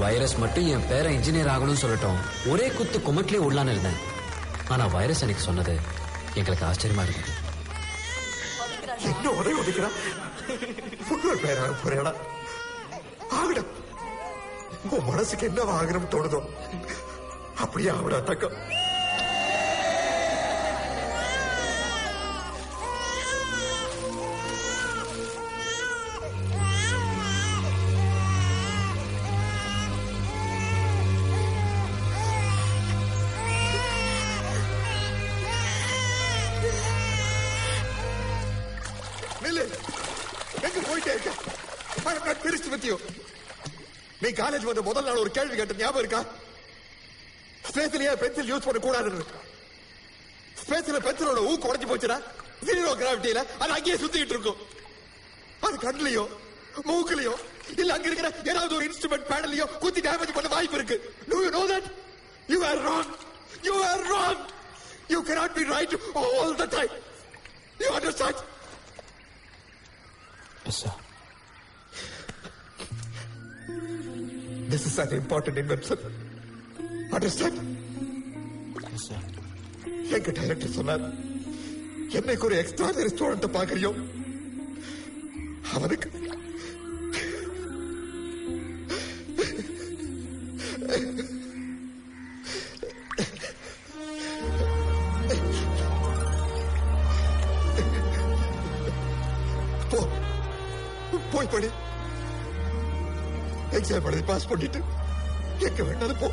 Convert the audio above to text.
Virus மட்டும் என் பேர engineer ஆகணும்னு சொல்லட்டும் ஒரே குத்து குமட்டிலே உள்ளான்னு இருந்தேன். ஆனா வைரஸ் எனக்கு சொன்னது எங்களுக்கு ஆச்சரியமா இருந்தது. என்ன உதவி ஒதுக்கிறா பேராக போறேடா ஆகிடும். உன் மனசுக்கு என்ன ஆகணும் தோணுதோ அப்படியே ஆவிடா தக்கம். நீ காலேஜ் வந்த முதல் நாள் ஒரு கேள்வி கேட்ட ஞாபகம் இருக்கா? ஸ்பேஸ்லயே பென்சில் யூஸ் பண்ண கூடாது. ஸ்பேஸ்ல பென்சிலோட ஊக்கு உடைஞ்சு போச்சுடா. ஜீரோ கிராவிட்டியில அது அங்கேயே சுத்திட்டு இருக்கும். அது கண்ணிலையோ மூக்குலையோ இல்ல அங்க இருக்கிற ஏதாவது ஒரு இன்ஸ்ட்ருமெண்ட் பேனலையோ குத்தி டேமேஜ் பண்ண வாய்ப்பு இருக்கு. Do you know that? You are wrong. You are wrong. You cannot be right all the time. You understand? Yes, sir. This is an important invention. Understand? Yes, sir. எங்க director சொன்னார், என்னைக்கு ஒரு extraordinary student பாக்குறியோ அவனுக்கு போய் படி. Exam எழுதி pass பண்ணிட்டு எங்க வேணாலும் போ.